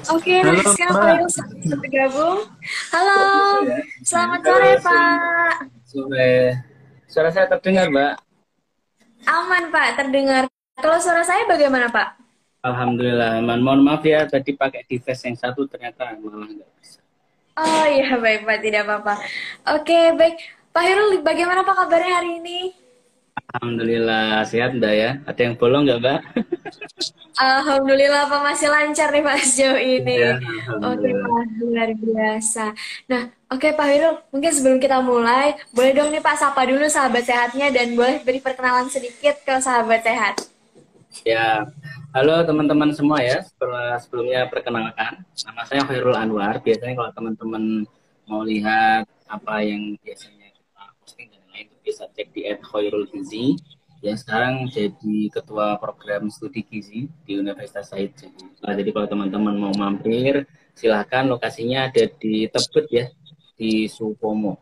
Oke, nah Halo sekarang Pak Mbak, Irul sudah bergabung. Halo, ya. selamat sore Halo, Pak. sore. Suara saya terdengar Mbak? Aman Pak, terdengar. Kalau suara saya bagaimana Pak? Alhamdulillah, aman. Mohon maaf ya, tadi pakai device yang satu ternyata malah nggak bisa. Oh iya baik Pak, tidak apa-apa. Oke, baik. Pak Irul, bagaimana Pak kabarnya hari ini? Alhamdulillah, sehat Mbak ya. Ada yang bolong nggak Mbak? Alhamdulillah Pak masih lancar nih Pak sejauh Ya, ini. Oke Alhamdulillah. Pak, luar biasa. Nah, oke Pak Irul, mungkin sebelum kita mulai, boleh dong nih Pak sapa dulu sahabat sehatnya dan boleh beri perkenalan sedikit ke sahabat sehat. Ya, halo teman-teman semua ya. Sebelumnya perkenalkan, nama saya Khairul Anwar. Biasanya kalau teman-teman mau lihat apa yang biasanya kita posting dan lain itu bisa cek di @khairulgizi. Yang sekarang jadi ketua program studi gizi di Universitas Said. Jadi kalau teman-teman mau mampir, silahkan lokasinya ada di Tebet ya, di Supomo.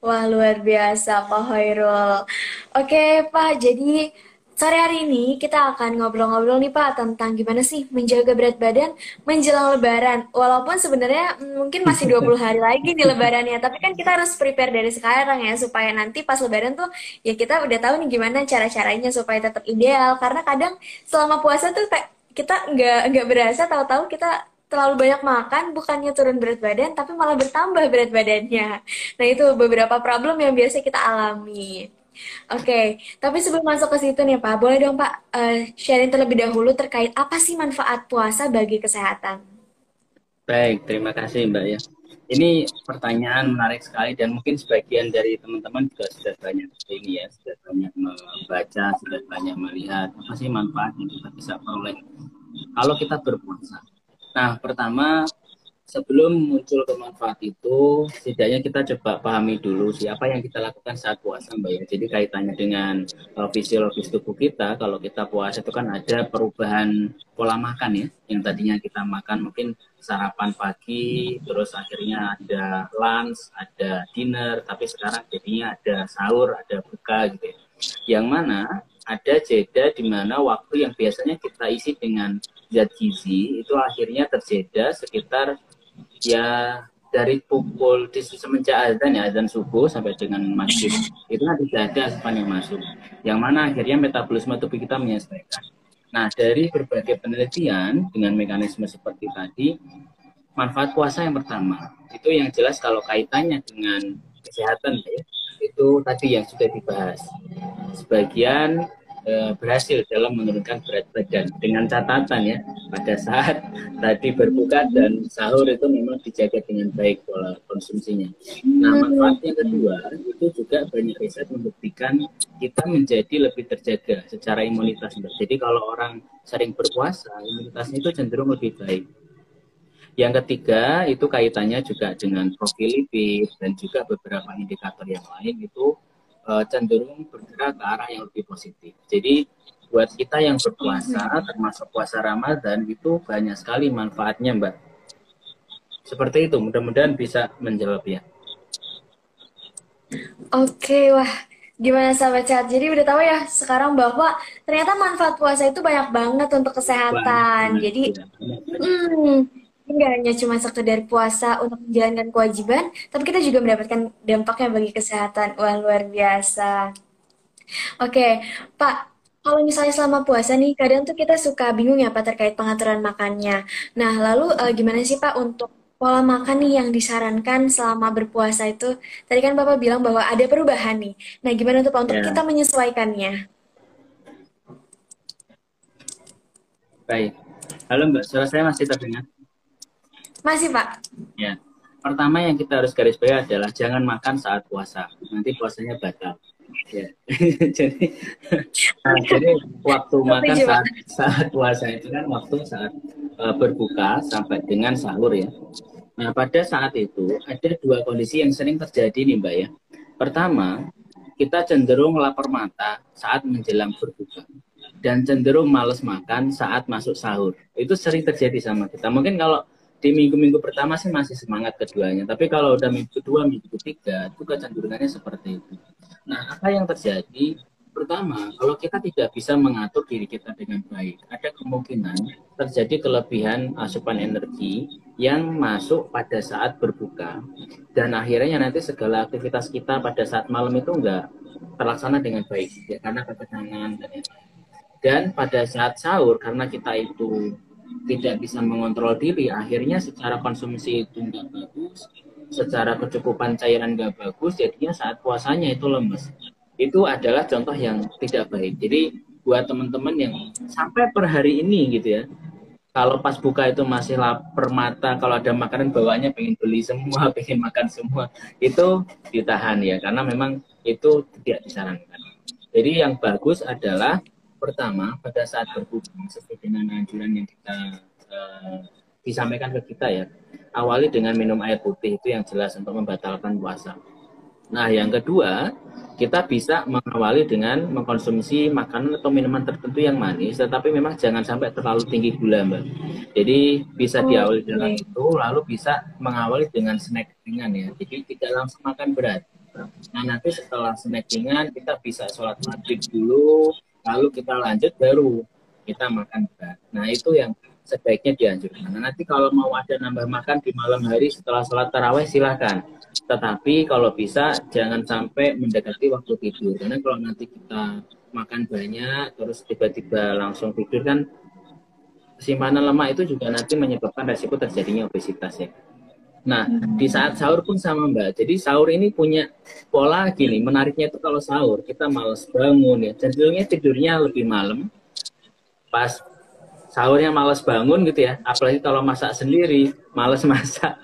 Wah, luar biasa Pak Hoirul. Oke, Pak, jadi sore hari ini kita akan ngobrol-ngobrol nih Pak tentang gimana sih menjaga berat badan menjelang Lebaran. Walaupun sebenarnya mungkin masih 20 hari lagi di Lebarannya, tapi kan kita harus prepare dari sekarang ya supaya nanti pas Lebaran tuh ya kita udah tahu nih gimana cara-caranya supaya tetap ideal. Karena kadang selama puasa tuh kita nggak berasa tahu-tahu kita terlalu banyak makan bukannya turun berat badan tapi malah bertambah berat badannya. Nah, itu beberapa problem yang biasa kita alami. Oke, tapi sebelum masuk ke situ nih Pak, boleh dong Pak sharing terlebih dahulu terkait apa sih manfaat puasa bagi kesehatan? Baik, terima kasih Mbak ya. Ini pertanyaan menarik sekali dan mungkin sebagian dari teman-teman juga sudah banyak ini ya, sudah banyak membaca, sudah banyak melihat apa sih manfaat yang kita bisa peroleh kalau kita berpuasa. Nah, pertama sebelum muncul kemanfaat itu, setidaknya kita coba pahami dulu siapa yang kita lakukan saat puasa, Mbak ya. Jadi kaitannya dengan fisiologis tubuh kita, kalau kita puasa itu kan ada perubahan pola makan ya, yang tadinya kita makan mungkin sarapan pagi, terus akhirnya ada lunch, ada dinner, tapi sekarang jadinya ada sahur, ada buka gitu ya. Yang mana ada jeda di mana waktu yang biasanya kita isi dengan zat gizi itu akhirnya terjeda sekitar ya dari pukul di semenjak azan ya azan subuh sampai dengan maghrib itu kan tidak ada asupan yang masuk yang mana akhirnya metabolisme tubuh kita menyesuaikan. Nah dari berbagai penelitian dengan mekanisme seperti tadi manfaat puasa yang pertama itu yang jelas kalau kaitannya dengan kesehatan ya itu tadi yang sudah dibahas sebagian berhasil dalam menurunkan berat badan dengan catatan ya pada saat tadi berbuka dan sahur itu memang dijaga dengan baik pola konsumsinya. Nah manfaat yang kedua itu juga banyak riset membuktikan kita menjadi lebih terjaga secara imunitas. Jadi kalau orang sering berpuasa imunitasnya itu cenderung lebih baik. Yang ketiga itu kaitannya juga dengan profil lipid dan juga beberapa indikator yang lain itu cenderung bergerak ke arah yang lebih positif. Jadi buat kita yang berpuasa, termasuk puasa Ramadan itu banyak sekali manfaatnya, Mbak. Seperti itu, mudah-mudahan bisa menjawab ya. Oke, wah, gimana sahabat sehat? Jadi udah tahu ya sekarang bahwa ternyata manfaat puasa itu banyak banget untuk Banyak, kesehatan. banyak, Jadi, ya, banyak, banyak. hmm, nggak hanya cuma sekedar puasa untuk menjalankan kewajiban, tapi kita juga mendapatkan dampaknya bagi kesehatan. Wah, luar biasa. Oke, Pak, kalau misalnya selama puasa nih, kadang tuh kita suka bingung ya Pak terkait pengaturan makannya. Nah, lalu gimana sih Pak untuk pola makan nih yang disarankan selama berpuasa itu? Tadi kan Bapak bilang bahwa ada perubahan nih. Nah, gimana tuh Pak untuk kita Ya, menyesuaikannya? baik. Halo Mbak, suara saya masih terdengar? Masih Pak? Ya. Pertama yang kita harus garis bawahi adalah jangan makan saat puasa. Nanti puasanya batal. Ya. jadi jadi waktu makan Setuju Pak. saat saat puasa itu kan waktu saat berbuka sampai dengan sahur ya. Nah, pada saat itu ada dua kondisi yang sering terjadi nih, Mbak ya. Pertama, kita cenderung lapar mata saat menjelang berbuka dan cenderung males makan saat masuk sahur. Itu sering terjadi sama kita. Mungkin kalau di minggu-minggu pertama sih masih semangat keduanya, tapi kalau udah minggu kedua, minggu ketiga, itu kecenderungannya seperti itu. Nah, apa yang terjadi? Pertama, kalau kita tidak bisa mengatur diri kita dengan baik, ada kemungkinan terjadi kelebihan asupan energi yang masuk pada saat berbuka. Dan akhirnya nanti segala aktivitas kita pada saat malam itu enggak terlaksana dengan baik, ya, karena ketegangan dan lain-lain. Dan pada saat sahur, karena kita itu tidak bisa mengontrol diri, akhirnya secara konsumsi itu enggak bagus, secara kecukupan cairan enggak bagus, jadinya saat puasanya itu lemes. Itu adalah contoh yang tidak baik. Jadi buat teman-teman yang sampai per hari ini gitu ya, kalau pas buka itu masih lapar mata, kalau ada makanan bawaannya pengen beli semua, pengen makan semua, itu ditahan ya, karena memang itu tidak disarankan. Jadi yang bagus adalah pertama pada saat berbuka sesuai dengan anjuran yang kita disampaikan ke kita ya, awali dengan minum air putih, itu yang jelas untuk membatalkan puasa. Nah, yang kedua, kita bisa mengawali dengan mengkonsumsi makanan atau minuman tertentu yang manis, tetapi memang jangan sampai terlalu tinggi gula, Mbak. Jadi bisa diawali dengan Oke. itu, lalu bisa mengawali dengan snack ringan ya. Jadi tidak langsung makan berat. Nah, nanti setelah snack ringan, kita bisa sholat maghrib dulu, lalu kita lanjut baru kita makan berat. Nah, itu yang sebaiknya dianjurkan. Nah, nanti kalau mau ada nambah makan di malam hari setelah sholat tarawih, silakan. Tetapi kalau bisa jangan sampai mendekati waktu tidur. Karena kalau nanti kita makan banyak terus tiba-tiba langsung tidur kan simpanan lemak itu juga nanti menyebabkan resiko terjadinya obesitas ya. Nah, di saat sahur pun sama Mbak. Jadi sahur ini punya pola gini, menariknya itu kalau sahur kita males bangun ya. Cenderungnya tidurnya lebih malam. Pas sahurnya males bangun gitu ya, apalagi kalau masak sendiri, males masak.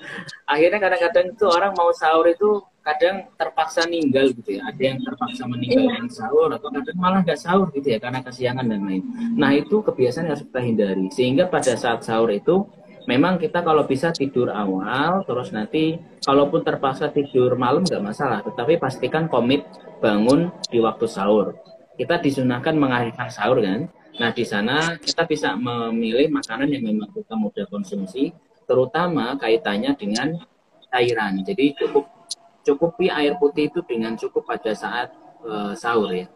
Akhirnya kadang-kadang itu orang mau sahur itu kadang terpaksa ninggal gitu ya, ada yang terpaksa Iya. meninggalkan sahur atau kadang malah nggak sahur gitu ya karena kesiangan dan lain. Nah itu kebiasaan yang harus kita hindari sehingga pada saat sahur itu memang kita kalau bisa tidur awal, terus nanti kalaupun terpaksa tidur malam nggak masalah, tetapi pastikan komit bangun di waktu sahur. Kita disunahkan mengakhirkan sahur kan. Nah, di sana kita bisa memilih makanan yang memang kita mudah konsumsi, terutama kaitannya dengan cairan. Jadi cukupi air putih itu dengan cukup pada saat sahur ya.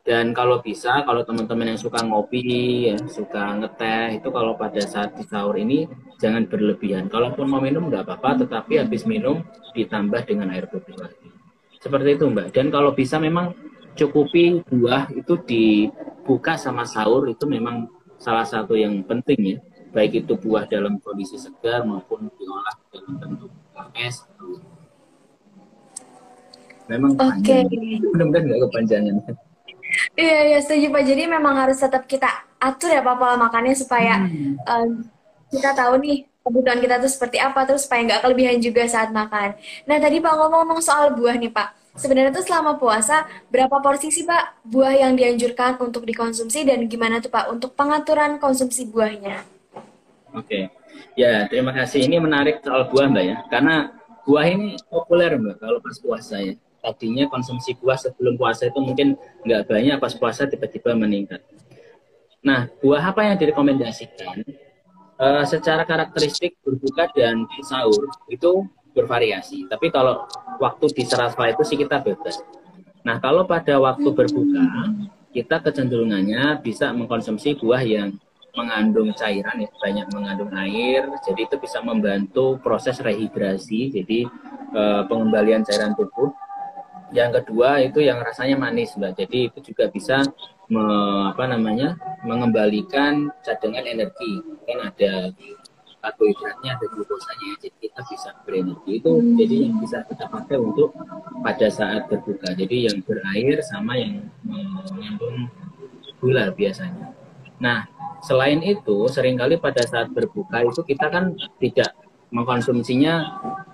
Dan kalau bisa, kalau teman-teman yang suka ngopi, ya, suka ngeteh, itu kalau pada saat di sahur ini jangan berlebihan. Kalaupun mau minum nggak apa-apa, tetapi habis minum ditambah dengan air putih lagi. Seperti itu Mbak. Dan kalau bisa memang cukupi buah itu dibuka sama sahur itu memang salah satu yang penting ya. Baik itu buah dalam kondisi segar maupun diolah dalam bentuk es. Memang Oke. panjang. Mudah-mudahan nggak kepanjangan. Iya, iya, setuju Pak. Jadi memang harus tetap kita atur ya Pak pola makannya supaya eh, kita tahu nih kebutuhan kita tuh seperti apa, terus supaya nggak kelebihan juga saat makan. Nah tadi Pak ngomong-ngomong soal buah nih Pak. Sebenarnya tuh selama puasa berapa porsi sih Pak buah yang dianjurkan untuk dikonsumsi dan gimana tuh Pak untuk pengaturan konsumsi buahnya? Oke, ya terima kasih. Ini menarik soal buah Mbak ya, karena buah ini populer Mbak kalau pas puasa ya. Tadinya konsumsi buah sebelum puasa itu mungkin nggak banyak, pas puasa tiba-tiba meningkat. Nah, buah apa yang direkomendasikan? Secara karakteristik berbuka dan sahur itu bervariasi. Tapi kalau waktu di sela-sela itu sih kita bebas. Nah, kalau pada waktu berbuka, kita kecenderungannya bisa mengkonsumsi buah yang mengandung cairan, ya, banyak mengandung air. Jadi itu bisa membantu proses rehidrasi, jadi pengembalian cairan tubuh. Yang kedua itu yang rasanya manis, Mbak. Jadi itu juga bisa mengembalikan cadangan energi. Kan ada karbohidratnya, ada glukosanya, jadi kita bisa berenergi. Itu jadi yang bisa kita pakai untuk pada saat berbuka. Jadi yang berair sama yang mengandung gula biasanya. Nah, selain itu seringkali pada saat berbuka itu kita kan tidak mengkonsumsinya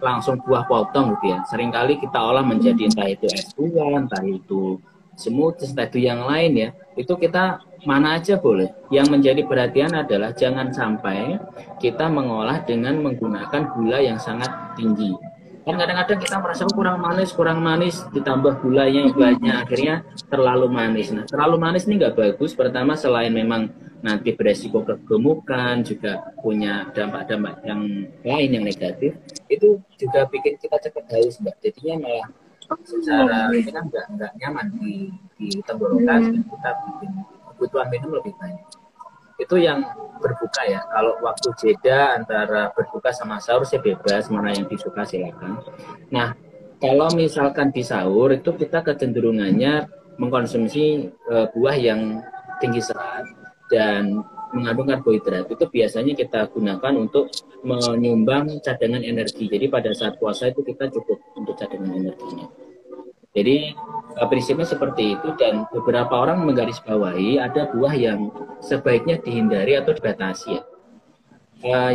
langsung buah potong gitu ya. Seringkali kita olah menjadi entah itu es buah, entah itu smoothies, entah itu yang lain ya. Itu kita mana aja boleh. Yang menjadi perhatian adalah jangan sampai kita mengolah dengan menggunakan gula yang sangat tinggi. Kan kadang-kadang kita merasa kurang manis, ditambah gulanya yang banyak, akhirnya terlalu manis. Nah, terlalu manis ini nggak bagus. Pertama, selain memang nanti beresiko kegemukan, juga punya dampak-dampak yang lain yang negatif, itu juga bikin kita cepat haus, Mbak. Jadinya malah secara Oh, iya. ini kan nggak nyaman di tenggorokan, dan Hmm. kita bikin kebutuhan minum lebih banyak. Itu yang berbuka ya. Kalau waktu jeda antara berbuka sama sahur sih bebas, mana yang disuka silakan. Nah, kalau misalkan di sahur itu kita kecenderungannya mengkonsumsi buah yang tinggi serat dan mengandung karbohidrat. Itu biasanya kita gunakan untuk menyumbang cadangan energi. Jadi pada saat puasa itu kita cukup untuk cadangan energinya. Jadi prinsipnya seperti itu, dan beberapa orang menggarisbawahi ada buah yang sebaiknya dihindari atau dibatasi ya.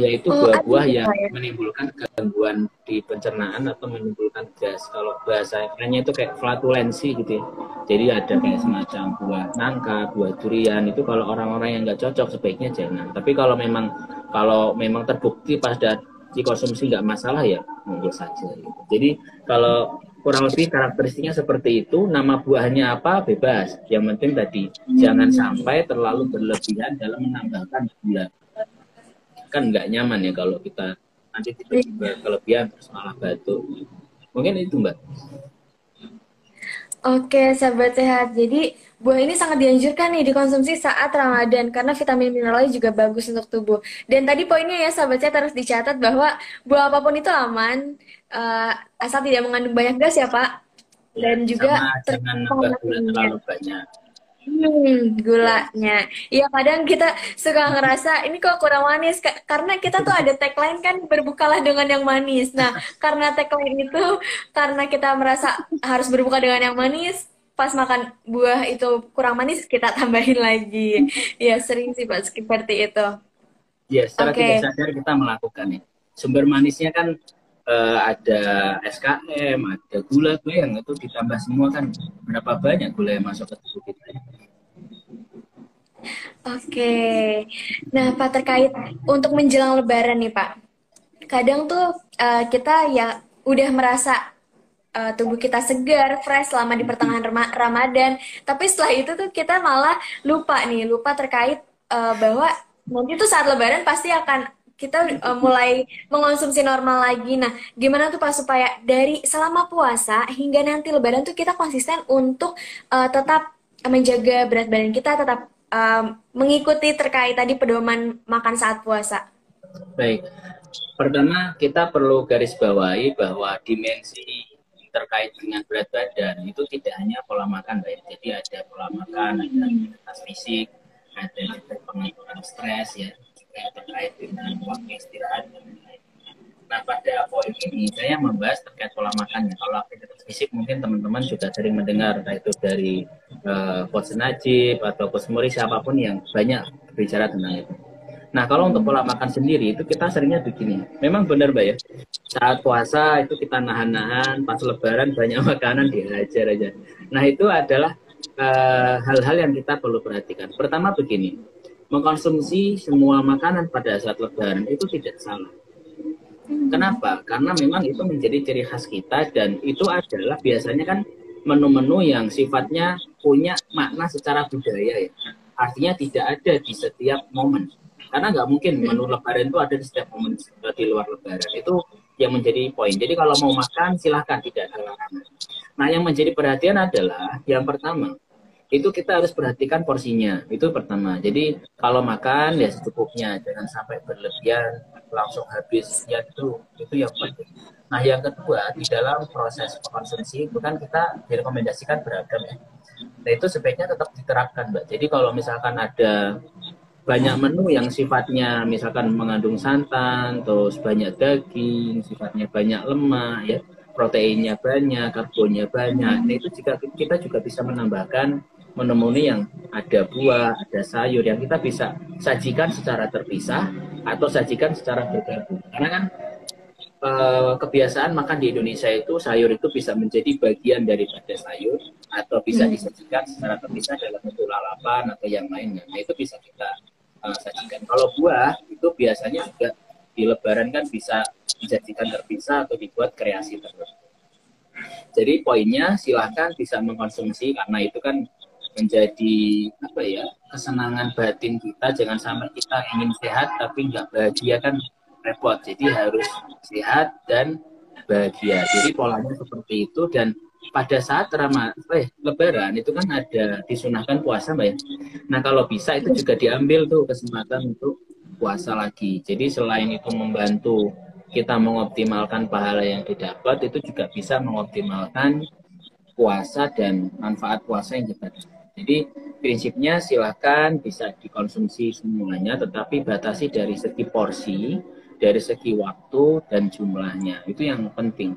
Yaitu Oh, ada buah-buah ya, yang Pak ya? menimbulkan gangguan di pencernaan atau menimbulkan gas. Kalau bahasa kerennya itu kayak flatulensi gitu ya. Jadi ada kayak semacam buah nangka, buah durian, itu kalau orang-orang yang nggak cocok sebaiknya jangan. Tapi kalau memang terbukti pada dikonsumsi nggak masalah ya monggo saja. Gitu. Jadi kalau kurang lebih karakteristiknya seperti itu, nama buahnya apa bebas. Yang penting tadi jangan Hmm. sampai terlalu berlebihan dalam menambahkan gula, kan nggak nyaman ya kalau kita nanti tiba-tiba Iya. kelebihan terus malah batuk. Mungkin itu Mbak. Oke, sahabat sehat. Jadi, buah ini sangat dianjurkan nih dikonsumsi saat Ramadan karena vitamin mineralnya juga bagus untuk tubuh. Dan tadi poinnya ya, sahabat sehat harus dicatat bahwa buah apapun itu aman, eh, asal tidak mengandung banyak gas ya, Pak. Ya, Dan sama juga jangan terkandung nambah lemak gula tingginya. terlalu banyak. Ya, Gulanya. Iya, kadang kita suka ngerasa ini kok kurang manis karena kita tuh ada tagline kan berbukalah dengan yang manis. Nah, karena tagline itu karena kita merasa harus berbuka dengan yang manis, pas makan buah itu kurang manis kita tambahin lagi. Ya, sering sih Pak seperti itu. ya secara tidak Oke. sadar kita melakukan ya. Sumber manisnya kan ada SKM, ada gula tuh yang itu ditambah semua kan, berapa banyak gula yang masuk ke tubuh kita. Oke. Nah, Pak terkait untuk menjelang Lebaran nih, Pak. Kadang tuh kita ya udah merasa tubuh kita segar, fresh selama di pertengahan Ramadan. Tapi setelah itu tuh kita malah lupa terkait bahwa nanti tuh saat Lebaran pasti akan kita mulai mengonsumsi normal lagi. Nah, gimana tuh Pak supaya dari selama puasa hingga nanti Lebaran tuh kita konsisten untuk tetap menjaga berat badan kita, tetap mengikuti terkait tadi pedoman makan saat puasa. Baik, pertama kita perlu garis bawahi bahwa dimensi terkait dengan berat badan itu tidak hanya pola makan, baik. Jadi ada pola makan, ada aktivitas fisik, ada juga pengaturan stres ya, juga terkait dengan waktu istirahat dan lain-lain. Nah, pada poin ini saya membahas terkait pola makannya. Kalau aktivitas fisik mungkin teman-teman juga sering mendengar, entah itu dari Coach Najib atau Coach Muri, siapapun yang banyak berbicara tentang itu. Nah, kalau untuk pola makan sendiri itu kita seringnya begini. Memang benar, Mbak ya. Saat puasa itu kita nahan-nahan, pas lebaran banyak makanan dihajar aja. Nah, itu adalah hal-hal yang kita perlu perhatikan. Pertama begini, mengkonsumsi semua makanan pada saat lebaran itu tidak salah. Kenapa? Karena memang itu menjadi ciri khas kita, dan itu adalah biasanya kan menu-menu yang sifatnya punya makna secara budaya ya. Artinya tidak ada di setiap momen. Karena nggak mungkin menu lebaran itu ada di setiap momen di luar lebaran. Itu yang menjadi poin. Jadi kalau mau makan silahkan, tidak ada larangan. Nah, yang menjadi perhatian adalah yang pertama, itu kita harus perhatikan porsinya, itu pertama. Jadi kalau makan ya secukupnya, jangan sampai berlebihan langsung habis ya, itu yang penting. Nah, yang kedua, di dalam proses konsumsi itu kan kita direkomendasikan beragam ya. Nah, itu sebaiknya tetap diterapkan, Mbak. Jadi kalau misalkan ada banyak menu yang sifatnya misalkan mengandung santan, terus banyak daging, sifatnya banyak lemak ya, proteinnya banyak, karbonnya banyak. Nah, itu jika kita juga bisa menambahkan menu-menu yang ada buah, ada sayur yang kita bisa sajikan secara terpisah atau sajikan secara bergabung. Karena kan kebiasaan makan di Indonesia itu sayur itu bisa menjadi bagian daripada sayur atau bisa disajikan secara terpisah dalam bentuk lalapan atau yang lainnya. Nah, itu bisa kita sajikan. Kalau buah itu biasanya juga di Lebaran kan bisa disajikan terpisah atau dibuat kreasi tertentu. Jadi poinnya silahkan bisa mengkonsumsi, karena itu kan menjadi apa ya, kesenangan batin kita. Jangan sampai kita ingin sehat tapi nggak bahagia, kan repot. Jadi harus sehat dan bahagia. Jadi polanya seperti itu, dan pada saat Lebaran itu kan ada disunahkan puasa, Mbak ya. Nah, kalau bisa itu juga diambil tuh kesempatan untuk puasa lagi. Jadi selain itu membantu kita mengoptimalkan pahala yang didapat, itu juga bisa mengoptimalkan puasa dan manfaat puasa yang kita dapat. Jadi prinsipnya silakan bisa dikonsumsi semuanya, tetapi batasi dari segi porsi, dari segi waktu dan jumlahnya. Itu yang penting.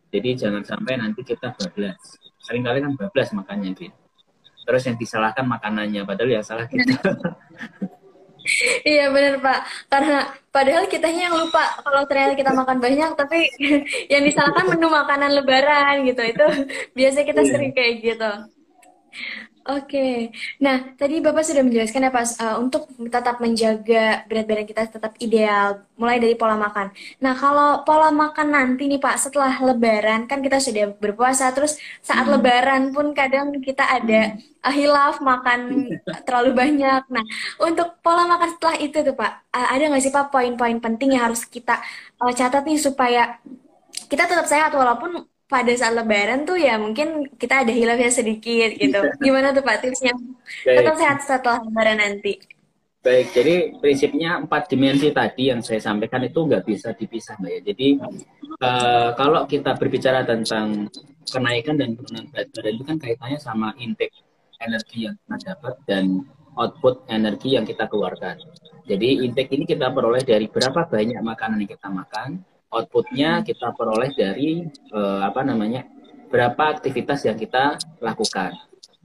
Jadi jangan sampai nanti kita bablas. Seringkali kan bablas makannya gitu. Terus yang disalahkan makanannya, padahal yang salah kita. Iya bener Pak, karena padahal kitanya yang lupa kalau ternyata kita makan banyak, tapi yang disalahkan menu makanan Lebaran gitu. Itu biasa kita sering Iya. kayak gitu. Oke, nah tadi Bapak sudah menjelaskan ya Pak, untuk tetap menjaga berat badan kita tetap ideal, mulai dari pola makan. Nah kalau pola makan nanti nih Pak, setelah Lebaran kan kita sudah berpuasa, terus saat Hmm. Lebaran pun kadang kita ada Hmm. hilaf makan terlalu banyak. Nah untuk pola makan setelah itu tuh Pak, ada nggak sih Pak poin-poin penting yang harus kita catat nih supaya kita tetap sehat walaupun pada saat Lebaran tuh ya mungkin kita ada hilangnya sedikit gitu. Gimana tuh Pak tipsnya? Tetap Baik. sehat setelah Lebaran nanti. Baik, jadi prinsipnya 4 dimensi tadi yang saya sampaikan itu nggak bisa dipisah, Mbak ya. Jadi kalau kita berbicara tentang kenaikan dan penurunan berat badan itu kan kaitannya sama intake energi yang kita dapat dan output energi yang kita keluarkan. Jadi intake ini kita peroleh dari berapa banyak makanan yang kita makan, outputnya kita peroleh dari berapa aktivitas yang kita lakukan.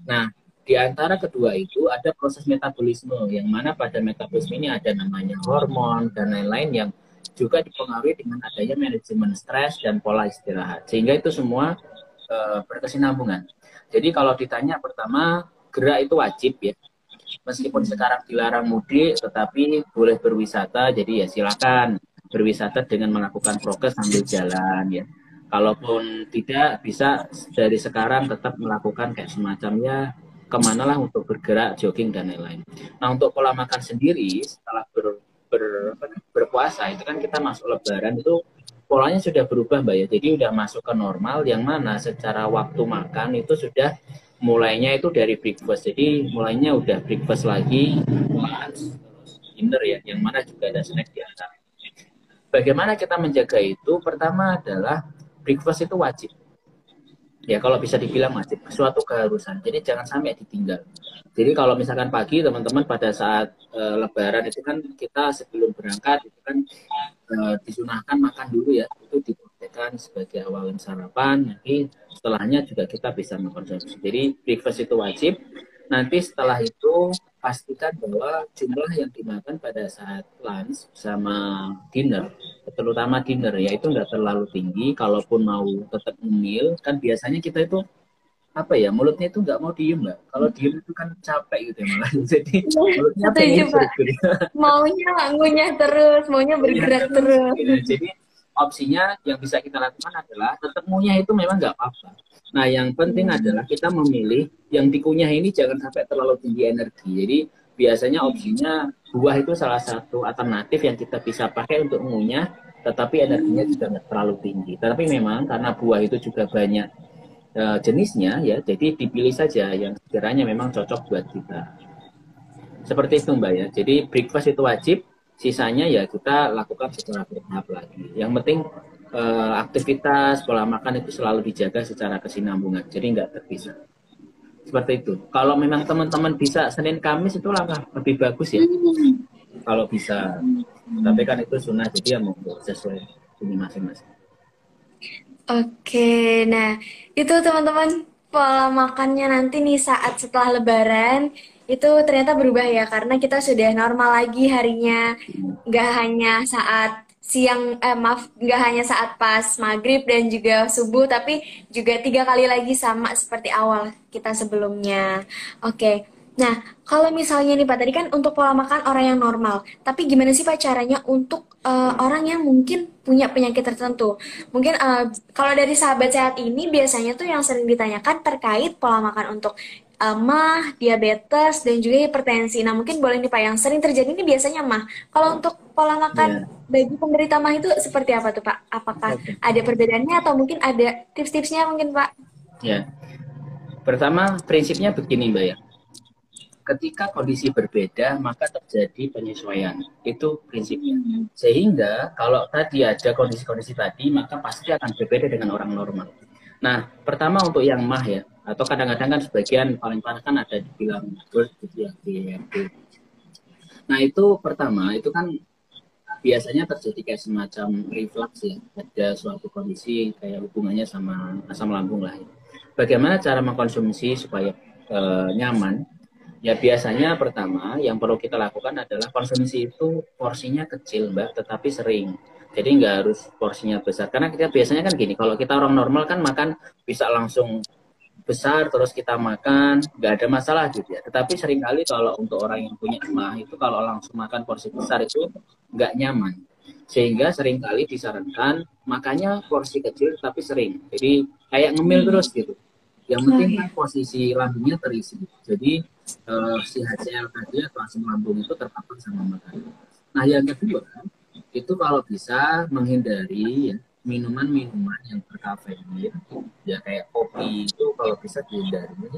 Nah, di antara kedua itu ada proses metabolisme, yang mana pada metabolisme ini ada namanya hormon dan lain-lain yang juga dipengaruhi dengan adanya manajemen stres dan pola istirahat. Sehingga itu semua berkesinambungan. Jadi kalau ditanya pertama, gerak itu wajib ya. Meskipun sekarang dilarang mudik, tetapi boleh berwisata, jadi ya silakan berwisata dengan melakukan prokes sambil jalan ya. Kalaupun tidak, bisa dari sekarang tetap melakukan kayak semacamnya kemana lah untuk bergerak, jogging, dan lain-lain. Nah, untuk pola makan sendiri, setelah berpuasa, itu kan kita masuk lebaran, itu polanya sudah berubah, Mbak ya. Jadi udah masuk ke normal, yang mana secara waktu makan itu sudah mulainya itu dari breakfast. Jadi mulainya udah breakfast lagi, lunch, dinner ya, yang mana juga ada snack di antara. Bagaimana kita menjaga itu? Pertama adalah breakfast itu wajib. Ya kalau bisa dibilang wajib, suatu keharusan. Jadi jangan sampai ditinggal. Jadi kalau misalkan pagi teman-teman pada saat lebaran itu kan kita sebelum berangkat itu kan disunahkan makan dulu ya. Itu dibolehkan sebagai awalan sarapan. Nanti setelahnya juga kita bisa mengkonsumsi. Jadi breakfast itu wajib. Nanti setelah itu pastikan bahwa jumlah yang dimakan pada saat lunch sama dinner, terutama dinner ya itu nggak terlalu tinggi. Kalaupun mau tetap ngemil, kan biasanya kita itu apa ya mulutnya itu nggak mau diem mbak. Kalau diem itu kan capek gitu ya malah. Jadi mulutnya Setuju pengen Pak. bergerak. Maunya ngunyah terus, maunya Iya bergerak terus. terus. Ya. Jadi opsinya yang bisa kita lakukan adalah tetap ngunyah itu memang nggak apa-apa. Nah yang penting adalah kita memilih yang dikunyah ini jangan sampai terlalu tinggi energi. Jadi biasanya opsinya buah itu salah satu alternatif yang kita bisa pakai untuk mengunyah, tetapi energinya juga nggak terlalu tinggi. Tetapi memang karena buah itu juga banyak jenisnya ya, jadi dipilih saja yang sekiranya memang cocok buat kita. Seperti itu Mbak ya. Jadi breakfast itu wajib, sisanya ya kita lakukan secara bertahap lagi. Yang penting aktivitas pola makan itu selalu dijaga secara kesinambungan, jadi nggak terpisah. Seperti itu. Kalau memang teman-teman bisa Senin Kamis itu langkah lebih bagus ya. Kalau bisa, tapi kan itu sunnah jadi ya mau sesuai ini masing-masing. Oke, nah itu teman-teman pola makannya nanti nih saat setelah Lebaran itu ternyata berubah ya karena kita sudah normal lagi harinya, nggak hanya saat siang, maaf, nggak hanya saat pas maghrib dan juga subuh, tapi juga 3 kali lagi sama seperti awal kita sebelumnya. Oke, nah kalau misalnya nih Pak tadi kan untuk pola makan orang yang normal, tapi gimana sih Pak caranya untuk orang yang mungkin punya penyakit tertentu? Mungkin kalau dari sahabat sehat ini biasanya tuh yang sering ditanyakan terkait pola makan untuk mah, diabetes, dan juga hipertensi. Nah, mungkin boleh nih Pak, yang sering terjadi ini biasanya mah. Kalau untuk pola makan Ya, bagi penderita mah itu seperti apa tuh Pak? Apakah oke. ada perbedaannya atau mungkin ada tips-tipsnya mungkin Pak? Ya, pertama prinsipnya begini Mbak ya. Ketika kondisi berbeda, maka terjadi penyesuaian. Itu prinsipnya. Hmm. Sehingga kalau tadi ada kondisi-kondisi tadi, maka pasti akan berbeda dengan orang normal. Nah, pertama untuk yang mah ya, atau kadang-kadang kan sebagian paling parah kan ada dibilang GERD gitu ya, GERD. Nah, itu pertama, itu kan biasanya terjadi kayak semacam reflux ya, ada suatu kondisi kayak hubungannya sama asam lambung lah ya. Bagaimana cara mengkonsumsi supaya nyaman? Ya biasanya pertama yang perlu kita lakukan adalah konsumsi itu porsinya kecil Mbak, tetapi sering. Jadi nggak harus porsinya besar. Karena kita biasanya kan gini, kalau kita orang normal kan makan bisa langsung besar terus kita makan nggak ada masalah gitu ya, tetapi seringkali kalau untuk orang yang punya emah itu kalau langsung makan porsi besar itu nggak nyaman, sehingga seringkali disarankan makannya porsi kecil tapi sering, jadi kayak ngemil terus gitu, yang Oh, penting kan iya. posisi lambungnya terisi, jadi si HCl tadi atau asam lambung itu terpapar sama makanan. Nah yang kedua itu kalau bisa menghindari ya, minuman-minuman yang berkafein ya kayak kopi itu kalau bisa dihindari,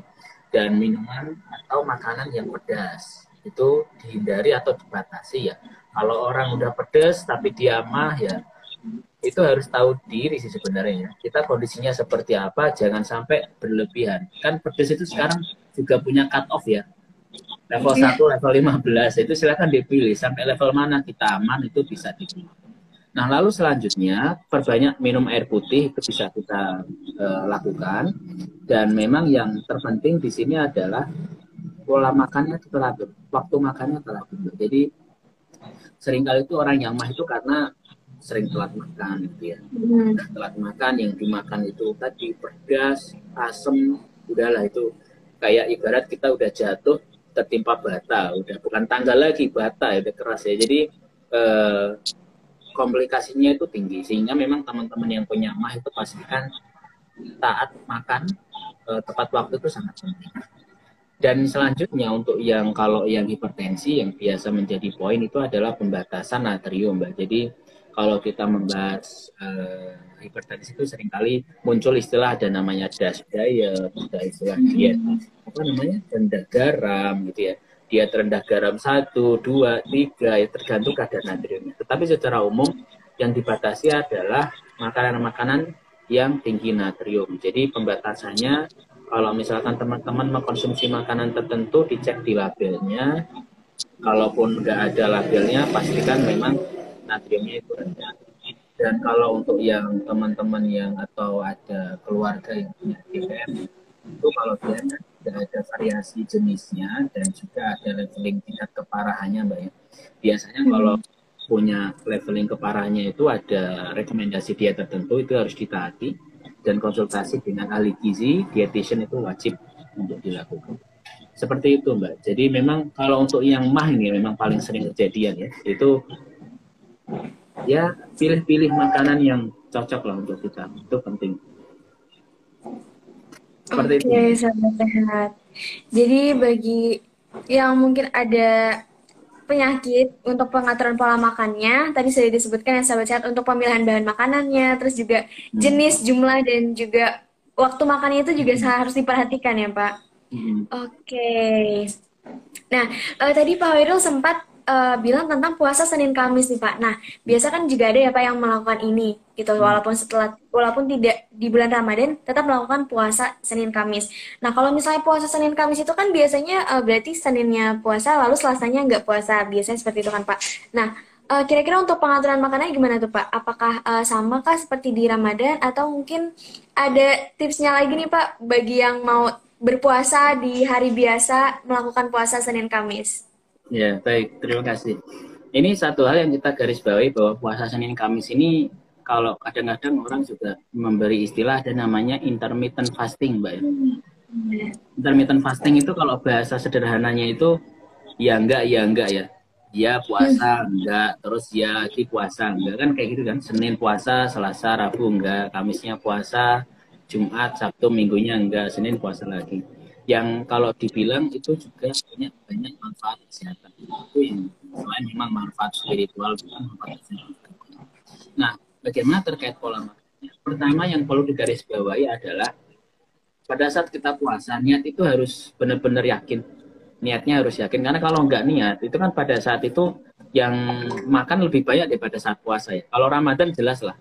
dan minuman atau makanan yang pedas itu dihindari atau dibatasi ya. Kalau orang udah pedas tapi dia mah ya itu harus tahu diri sih sebenarnya ya. Kita kondisinya seperti apa, jangan sampai berlebihan. Kan pedas itu sekarang juga punya cut off ya. Level Iya. 1, level 15 itu silakan dipilih sampai level mana kita aman itu bisa dipilih. Nah, lalu selanjutnya perbanyak minum air putih itu bisa kita lakukan, dan memang yang terpenting di sini adalah pola makannya teratur, waktu makannya teratur. Jadi seringkali itu orang yang mah itu karena sering telat makan gitu ya. Hmm. Nah, telat makan yang dimakan itu tadi pedas, asem, udahlah itu kayak ibarat kita udah jatuh tertimpa bata, udah bukan tangga lagi bata, udah keras ya. Jadi eh, komplikasinya itu tinggi, sehingga memang teman-teman yang punya mah itu pastikan taat makan tepat waktu itu sangat penting. Dan selanjutnya untuk yang kalau yang hipertensi yang biasa menjadi poin itu adalah pembatasan natrium, Mbak. Jadi kalau kita membahas hipertensi itu seringkali muncul istilah ada namanya DASH diet, ada istilah diet apa namanya rendah garam gitu ya. Diet rendah garam 1, 2, 3 ya tergantung kadar natriumnya. Tetapi secara umum yang dibatasi adalah makanan-makanan yang tinggi natrium. Jadi pembatasannya kalau misalkan teman-teman mengkonsumsi makanan tertentu dicek di labelnya, kalaupun nggak ada labelnya pastikan memang natriumnya itu rendah. Dan kalau untuk yang teman-teman yang atau ada keluarga yang punya DPM itu kalau dia ada variasi jenisnya dan juga ada leveling tingkat keparahannya Mbak ya. Biasanya kalau Hmm. punya leveling keparahannya itu ada rekomendasi diet tertentu itu harus ditaati, dan konsultasi dengan ahli gizi, dietitian itu wajib untuk dilakukan. Seperti itu Mbak. Jadi memang kalau untuk yang mah ini memang paling sering kejadian ya. Itu ya pilih-pilih makanan yang cocok lah untuk kita. Itu penting. Seperti itu Oke, Mbak. sahabat sehat. Jadi bagi yang mungkin ada penyakit untuk pengaturan pola makannya, tadi sudah disebutkan ya sahabat sehat untuk pemilihan bahan makanannya, terus juga Hmm. jenis, jumlah, dan juga waktu makannya itu juga harus diperhatikan ya Pak. Hmm. Oke. Nah, tadi Pak Hoirul sempat bilang tentang puasa Senin Kamis nih Pak. Nah, biasa kan juga ada ya Pak yang melakukan ini gitu, Hmm. walaupun tidak di bulan Ramadan, tetap melakukan puasa Senin Kamis. Nah, kalau misalnya puasa Senin Kamis itu kan biasanya berarti Seninnya puasa, lalu Selasanya nggak puasa, biasanya seperti itu kan Pak. Nah, kira-kira untuk pengaturan makanannya gimana tuh Pak? Apakah sama kah seperti di Ramadan atau mungkin ada tipsnya lagi nih Pak bagi yang mau berpuasa di hari biasa melakukan puasa Senin Kamis? Ya, baik. Terima kasih. Ini satu hal yang kita garis bawahi bahwa puasa Senin Kamis ini kalau kadang-kadang orang juga memberi istilah ada namanya intermittent fasting, Mbak. Intermittent fasting itu kalau bahasa sederhananya itu ya enggak ya. Ya puasa enggak, terus ya lagi puasa enggak, kan kayak gitu kan. Senin puasa, Selasa, Rabu enggak, Kamisnya puasa, Jumat, Sabtu, Minggunya enggak, Senin puasa lagi. Yang kalau dibilang itu juga punya banyak manfaat kesehatan. Itu yang selain memang manfaat spiritual, bukan manfaat kesehatan. Nah, bagaimana terkait pola makan? Pertama yang perlu digarisbawahi adalah pada saat kita puasa, niat itu harus benar-benar yakin. Niatnya harus yakin, karena kalau nggak niat, itu kan pada saat itu yang makan lebih banyak daripada saat puasa ya. Kalau Ramadan jelas lah,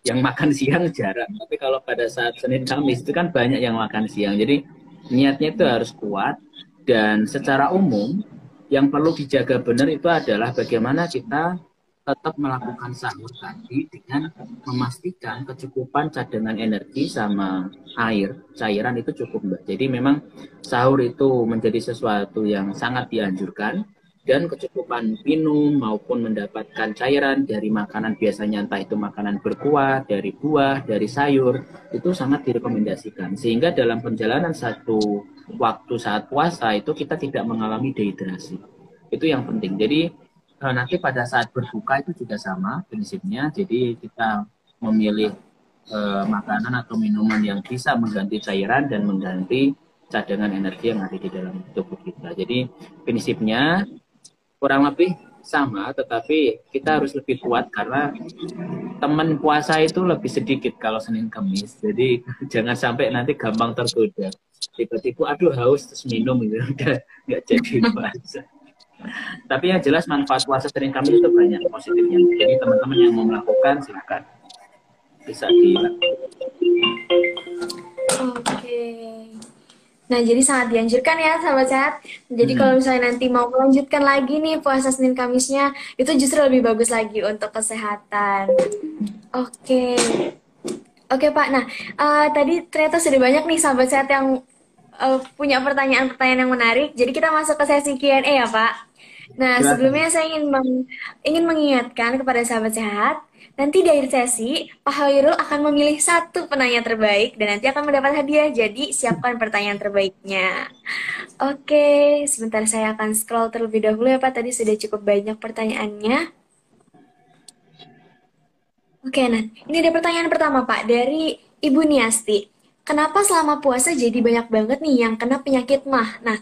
yang makan siang jarang. Tapi kalau pada saat Senin Kamis itu kan banyak yang makan siang. Jadi niatnya itu harus kuat, dan secara umum yang perlu dijaga benar itu adalah bagaimana kita tetap melakukan sahur tadi dengan memastikan kecukupan cadangan energi sama air, cairan itu cukup, Mbak. Jadi memang sahur itu menjadi sesuatu yang sangat dianjurkan, dan kecukupan minum maupun mendapatkan cairan dari makanan, biasanya entah itu makanan berkuah, dari buah, dari sayur, itu sangat direkomendasikan. Sehingga dalam perjalanan satu waktu saat puasa itu kita tidak mengalami dehidrasi. Itu yang penting. Jadi nanti pada saat berbuka itu juga sama prinsipnya. Jadi kita memilih makanan atau minuman yang bisa mengganti cairan dan mengganti cadangan energi yang ada di dalam tubuh kita. Jadi prinsipnya kurang lebih sama, tetapi kita harus lebih kuat karena teman puasa itu lebih sedikit kalau Senin Kamis. Jadi jangan sampai nanti gampang tergoda. Tiba-tiba aduh haus terus minum gitu, udah nggak jadi puasa. Tapi yang jelas manfaat puasa Senin Kamis itu banyak positifnya. Jadi teman-teman yang mau melakukan silakan bisa dilakukan. Oke. Nah, jadi sangat dianjurkan ya, sahabat sehat. Jadi kalau Hmm. misalnya nanti mau melanjutkan lagi nih puasa Senin Kamisnya, itu justru lebih bagus lagi untuk kesehatan. Oke. Oke, Pak. Nah, tadi ternyata sudah banyak nih sahabat sehat yang punya pertanyaan-pertanyaan yang menarik. Jadi kita masuk ke sesi Q&A ya, Pak. Nah, Silakan. sebelumnya saya ingin mengingatkan kepada sahabat sehat, nanti di akhir sesi, Pak Hoirul akan memilih satu penanya terbaik dan nanti akan mendapat hadiah. Jadi, siapkan pertanyaan terbaiknya. Oke, sebentar saya akan scroll terlebih dahulu ya, Pak. Tadi sudah cukup banyak pertanyaannya. Oke, nah ini ada pertanyaan pertama Pak dari Ibu Niasti. Kenapa selama puasa jadi banyak banget nih yang kena penyakit mah? Nah,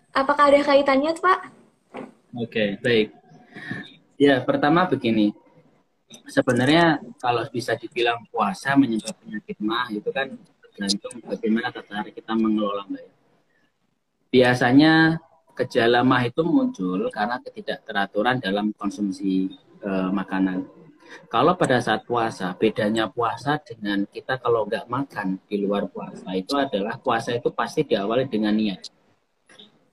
apakah ada kaitannya tuh, Pak? Oke, baik. Ya, pertama begini. Sebenarnya kalau bisa dibilang puasa menyebabkan penyakit mah itu kan tergantung bagaimana cara kita mengelola, Mbak. Biasanya gejala mah itu muncul karena ketidakteraturan dalam konsumsi makanan. Kalau pada saat puasa, bedanya puasa dengan kita kalau nggak makan di luar puasa itu adalah puasa itu pasti diawali dengan niat.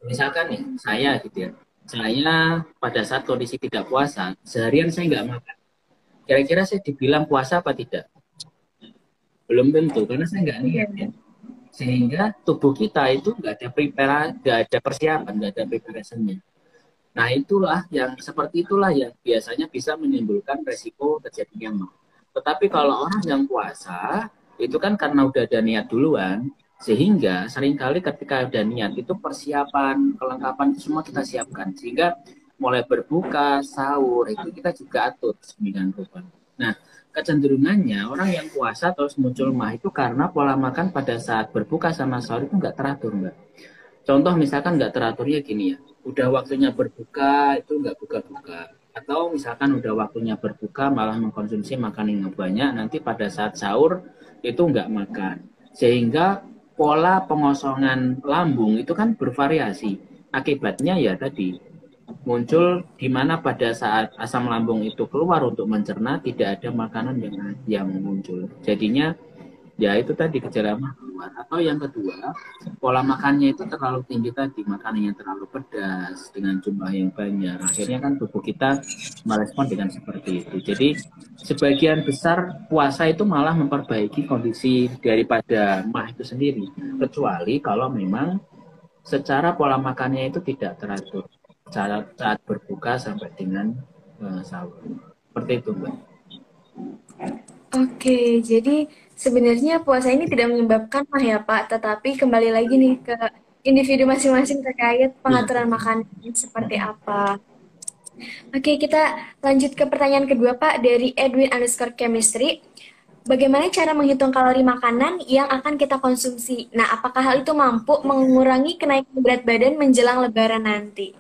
Misalkan nih, saya gitu ya, saya pada saat kondisi tidak puasa, seharian saya nggak makan. Kira-kira saya dibilang puasa apa tidak? Belum tentu, karena saya nggak niat ya. Sehingga tubuh kita itu nggak ada persiapan, nggak ada preparationnya. Nah itulah yang seperti itulah yang biasanya bisa menimbulkan resiko terjadinya mah. Tetapi kalau orang yang puasa itu kan karena udah ada niat duluan, sehingga seringkali ketika ada niat itu persiapan, kelengkapan itu semua kita siapkan, sehingga mulai berbuka, sahur itu kita juga atur sedemikian rupa. Nah kecenderungannya orang yang puasa terus muncul mah itu karena pola makan pada saat berbuka sama sahur itu nggak teratur, Mbak. Contoh misalkan nggak teraturnya gini ya, udah waktunya berbuka itu nggak buka-buka. Atau misalkan udah waktunya berbuka malah mengkonsumsi makanan yang banyak, nanti pada saat sahur itu nggak makan. Sehingga pola pengosongan lambung itu kan bervariasi. Akibatnya ya tadi, muncul di mana pada saat asam lambung itu keluar untuk mencerna, tidak ada makanan yang muncul. Jadinya ya itu tadi gejala mah keluar. Atau yang kedua, pola makannya itu terlalu tinggi tadi, makanannya terlalu pedas dengan jumlah yang banyak, akhirnya kan tubuh kita merespon dengan seperti itu. Jadi sebagian besar puasa itu malah memperbaiki kondisi daripada mah itu sendiri, kecuali kalau memang secara pola makannya itu tidak teratur saat berbuka sampai dengan sahur, seperti itu, Mbak. Oke, jadi sebenarnya puasa ini tidak menyebabkan mah ya Pak, tetapi kembali lagi nih ke individu masing-masing terkait Iya, pengaturan betul. makanan seperti apa. Oke, kita lanjut ke pertanyaan kedua Pak dari Edwin underscore chemistry. Bagaimana cara menghitung kalori makanan yang akan kita konsumsi? Nah, apakah hal itu mampu mengurangi kenaikan berat badan menjelang lebaran nanti?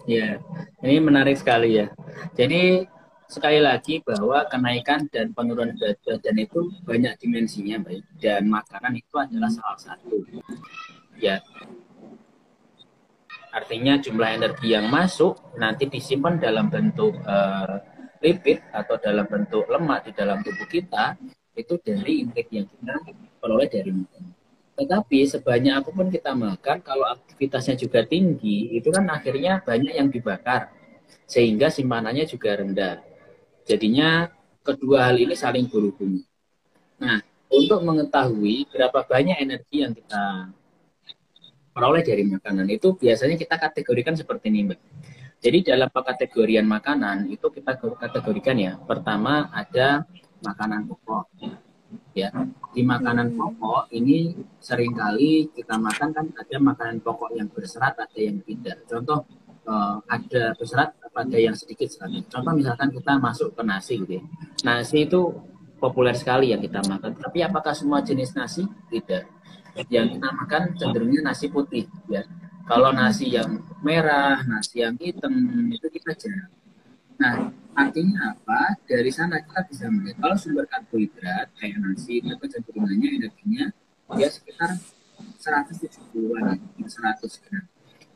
Ya, ini menarik sekali ya. Jadi sekali lagi bahwa kenaikan dan penurunan berat badan itu banyak dimensinya, baik. Dan makanan itu adalah salah satu. Ya, artinya jumlah energi yang masuk nanti disimpan dalam bentuk lipid atau dalam bentuk lemak di dalam tubuh kita itu dari intake yang kita peroleh dari makanan. Tetapi sebanyak apapun kita makan, kalau aktivitasnya juga tinggi, itu kan akhirnya banyak yang dibakar, sehingga simpanannya juga rendah. Jadinya kedua hal ini saling berhubungan. Nah, untuk mengetahui berapa banyak energi yang kita peroleh dari makanan itu biasanya kita kategorikan seperti ini, Mbak. Jadi dalam pengkategorian makanan itu kita kategorikan ya. Pertama ada makanan pokok. Ya, di makanan pokok ini seringkali kita makan kan ada makanan pokok yang berserat, ada yang tidak. Contoh ada berserat, ada yang sedikit serat. Contoh misalkan kita masuk ke nasi gitu ya. Nasi itu populer sekali yang kita makan. Tapi apakah semua jenis nasi? Tidak. Yang kita makan cenderungnya nasi putih ya. Kalau nasi yang merah, nasi yang hitam itu kita jarang. Nah, artinya apa? Dari sana kita bisa melihat kalau sumber karbohidrat kayak nasi itu kecenderungannya energinya dia sekitar 170-an, 100 gram.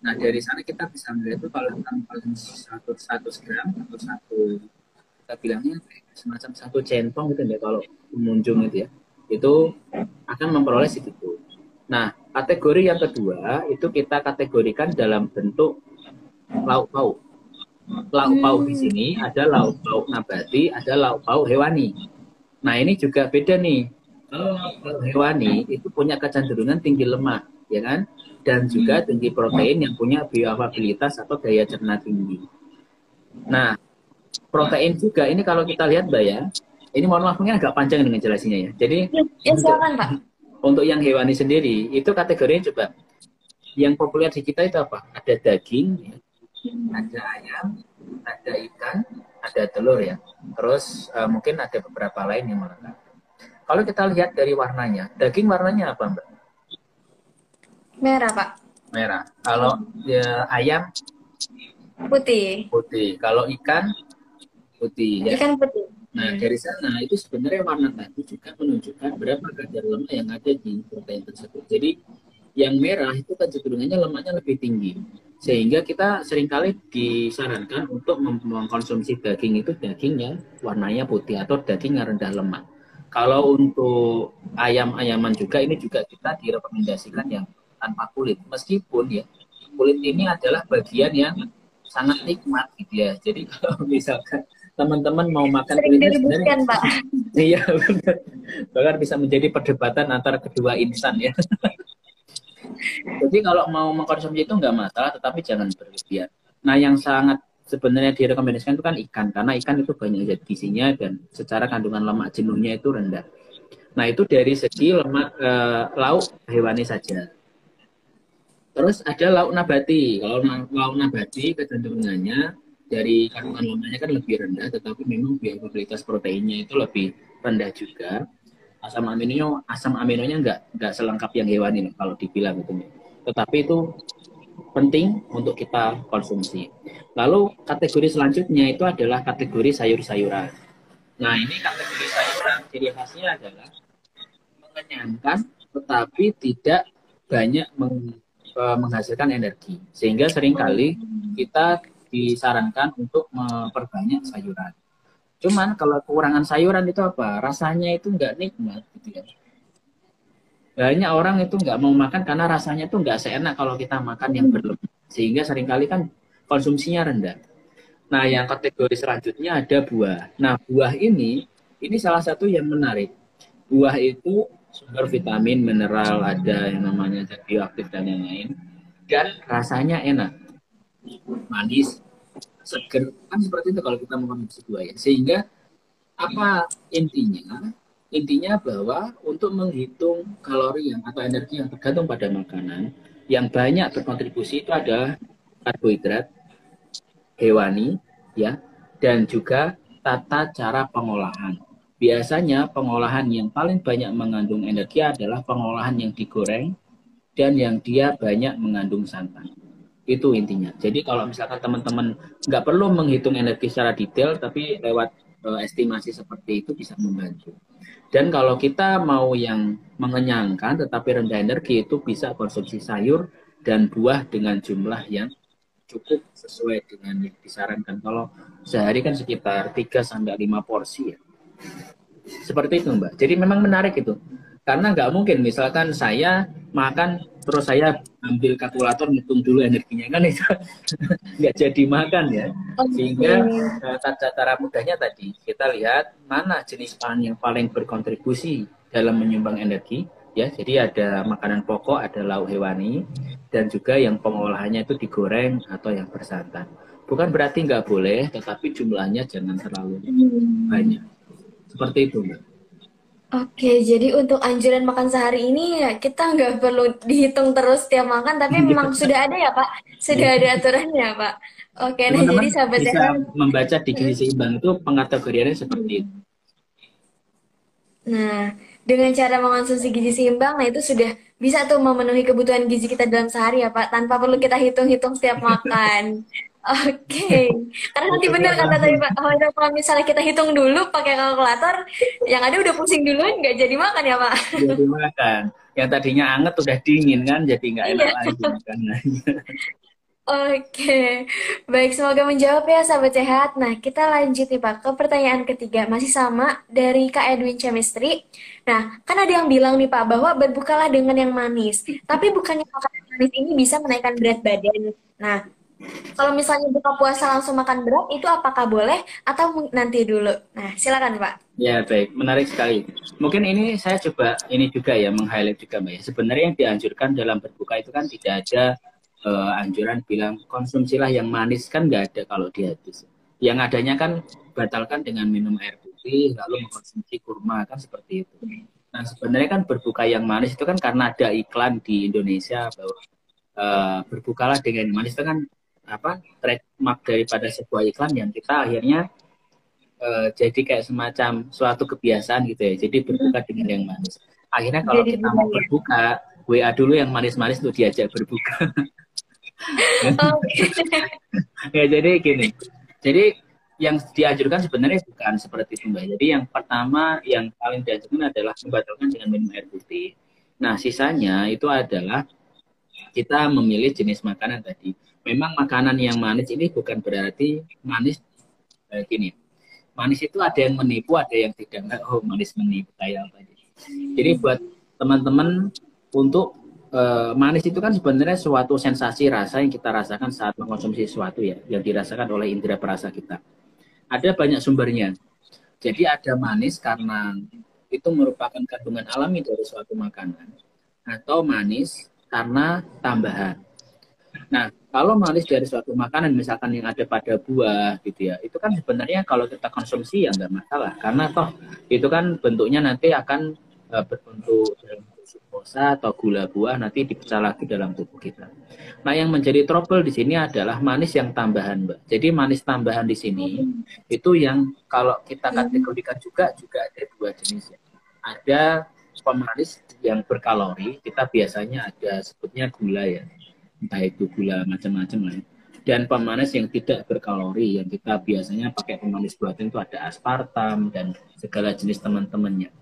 Nah, dari sana kita bisa melihat itu kalau paling 100 gram atau satu kita bilangnya semacam satu centong gitu ya kalau pengunjung itu ya. Itu akan memperoleh segitu. Nah, kategori yang kedua itu kita kategorikan dalam bentuk lauk pauk. Lauk pauk di sini ada lauk pauk nabati, ada lauk pauk hewani. Nah, ini juga beda nih. Kalau lauk pauk hewani itu punya kecenderungan tinggi lemak, ya kan? Dan juga tinggi protein yang punya bioavailabilitas atau daya cerna tinggi. Nah, protein juga ini kalau kita lihat, Mbak ya, ini mohon maaf mungkin agak panjang dengan jelasinnya ya. Jadi Ya, silakan, Pak. untuk yang hewani sendiri itu kategorinya coba yang populer di kita itu apa? Ada daging, ada ayam, ada ikan, ada telur ya. Terus mungkin ada beberapa lain yang melekat. Kalau kita lihat dari warnanya, daging warnanya apa, Mbak? Merah, Pak. Merah. Kalau ya, ayam Putih. putih. Kalau ikan putih ya. Ikan putih. Nah, dari sana itu sebenarnya warna tadi juga menunjukkan berapa kadar lemak yang ada di protein tersebut. Jadi yang merah itu kecenderungannya lemaknya lebih tinggi. Sehingga kita seringkali disarankan untuk mengkonsumsi daging itu daging yang warnanya putih atau daging yang rendah lemak. Kalau untuk ayam-ayaman juga ini juga kita direkomendasikan yang tanpa kulit. Meskipun ya kulit ini adalah bagian yang sangat nikmat gitu ya. Jadi kalau misalkan teman-teman mau makan Sering kulitnya diributkan, sebenarnya Pak. iya benar. Bahkan bisa menjadi perdebatan antara kedua insan ya. Jadi kalau mau mengkonsumsi itu nggak masalah, tetapi jangan berlebihan. Nah, yang sangat sebenarnya direkomendasikan itu kan ikan, karena ikan itu banyak zat gizinya dan secara kandungan lemak jenuhnya itu rendah. Nah, itu dari segi lemak lauk hewani saja. Terus ada lauk nabati. Kalau lauk nabati kecenderungannya dari kandungan lemaknya kan lebih rendah, tetapi memang bioavailabilitas proteinnya itu lebih rendah juga. Asam aminonya nggak selengkap yang hewani kalau dibilang gitu. Tetapi itu penting untuk kita konsumsi. Lalu kategori selanjutnya itu adalah kategori sayur-sayuran. Nah, ini kategori sayuran ciri khasnya adalah mengenyangkan tetapi tidak banyak menghasilkan energi. Sehingga seringkali kita disarankan untuk memperbanyak sayuran. Cuman kalau kekurangan sayuran itu apa? Rasanya itu nggak nikmat gitu ya. Banyak orang itu nggak mau makan karena rasanya itu nggak seenak kalau kita makan yang berlebihan. Sehingga seringkali kan konsumsinya rendah. Nah, yang kategori selanjutnya ada buah. Nah, buah ini salah satu yang menarik. Buah itu sumber vitamin, mineral, ada yang namanya zat bioaktif dan yang lain. Dan rasanya enak. Manis, seger. Kan seperti itu kalau kita mengkonsumsi buah ya. Sehingga apa intinya? Intinya bahwa untuk menghitung kalori atau energi yang tergantung pada makanan, yang banyak berkontribusi itu ada karbohidrat, hewani, ya, dan juga tata cara pengolahan. Biasanya pengolahan yang paling banyak mengandung energi adalah pengolahan yang digoreng dan yang dia banyak mengandung santan. Itu intinya. Jadi kalau misalkan teman-teman nggak perlu menghitung energi secara detail, tapi lewat estimasi seperti itu bisa membantu. Dan kalau kita mau yang mengenyangkan tetapi rendah energi, itu bisa konsumsi sayur dan buah dengan jumlah yang cukup sesuai dengan yang disarankan. Kalau sehari kan sekitar 3 sampai 5 porsi ya. Seperti itu Mbak. Jadi memang menarik itu. Karena nggak mungkin misalkan saya makan terus saya ambil kalkulator ngitung dulu energinya kan itu nggak jadi makan ya. Oke. Sehingga cara mudahnya tadi kita lihat mana jenis pangan yang paling berkontribusi dalam menyumbang energi ya. Jadi ada makanan pokok, ada lauk hewani, dan juga yang pengolahannya itu digoreng atau yang bersantan. Bukan berarti nggak boleh, tetapi jumlahnya jangan terlalu Hmm. banyak. Seperti itu, Mbak. Oke, jadi untuk anjuran makan sehari ini ya kita nggak perlu dihitung terus tiap makan, tapi memang sudah ada ya Pak, sudah ada aturannya Pak. Oke, nah jadi Teman-teman sahabat bisa sehat. membaca di gizi seimbang itu pengategoriannya seperti itu. Nah, dengan cara mengonsumsi gizi seimbang, nah itu sudah bisa tuh memenuhi kebutuhan gizi kita dalam sehari ya Pak, tanpa perlu kita hitung-hitung setiap makan. Oke, karena nanti benar Pokoknya kata tadi langsung Pak, kalau misalnya kita hitung dulu pakai kalkulator, yang ada udah pusing duluan, nggak jadi makan ya Pak. jadi makan. Yang tadinya anget udah dingin kan, jadi nggak enak Iya. lagi makan. Oke, baik semoga menjawab ya sahabat sehat. Nah, kita lanjut nih Pak ke pertanyaan ketiga, masih sama dari Kak Edwin Chemistry. Nah, kan ada yang bilang nih Pak bahwa berbukalah dengan yang manis, tapi bukannya makanan manis ini bisa menaikkan berat badan. Nah, kalau misalnya buka puasa langsung makan berat, itu apakah boleh atau nanti dulu? Nah, silakan Pak. Ya, baik. Menarik sekali. Mungkin ini saya coba ini juga ya, meng-highlight juga Mbak ya. Sebenarnya yang dianjurkan dalam berbuka itu kan tidak ada anjuran bilang konsumsilah yang manis, kan nggak ada kalau di hadis. Yang adanya kan batalkan dengan minum air putih, lalu mengkonsumsi kurma, kan seperti itu. Nah, sebenarnya kan berbuka yang manis itu kan karena ada iklan di Indonesia bahwa berbukalah dengan yang manis itu kan apa trademark daripada sebuah iklan yang kita akhirnya jadi kayak semacam suatu kebiasaan gitu ya. Jadi berbuka dengan yang manis. Akhirnya kalau Jadi kita mau budaya. berbuka, WA dulu yang manis-manis untuk diajak berbuka. Oke. Ya jadi gini. Jadi yang dianjurkan sebenarnya bukan seperti itu Mbak. Jadi yang pertama yang paling dianjurkan adalah membatalkan dengan minum air putih. Nah, sisanya itu adalah kita memilih jenis makanan tadi. Memang makanan yang manis ini bukan berarti manis gini. Manis itu ada yang menipu, ada yang tidak. Oh, manis menipu kayak apa. Jadi buat teman-teman untuk manis itu kan sebenarnya suatu sensasi rasa yang kita rasakan saat mengkonsumsi sesuatu ya, yang dirasakan oleh indera perasa kita. Ada banyak sumbernya. Jadi ada manis karena itu merupakan kandungan alami dari suatu makanan, atau manis karena tambahan. Nah, kalau manis dari suatu makanan, misalkan yang ada pada buah gitu ya, itu kan sebenarnya kalau kita konsumsi ya nggak masalah, karena toh itu kan bentuknya nanti akan berbentuk dalam glukosa atau gula buah nanti dipecah lagi dalam tubuh kita. Nah, yang menjadi trouble di sini adalah manis yang tambahan, Mbak. Jadi manis tambahan di sini itu yang kalau kita kategorikan juga ada dua jenis ya. Ada pemanis yang berkalori, kita biasanya ada sebutnya gula ya, entah itu gula macam-macam lah ya. Dan pemanis yang tidak berkalori, yang kita biasanya pakai pemanis buatan itu ada aspartam dan segala jenis teman-temannya.